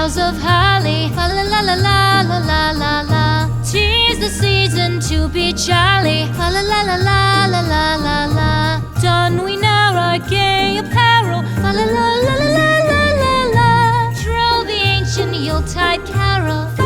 boughs of holly. Fa la la la la la la la la. 'Tis the season to be jolly. Fa la la la la la la la la. Don we now our gay apparel. Fa la la la la la la la la. Troll the ancient Yuletide carol.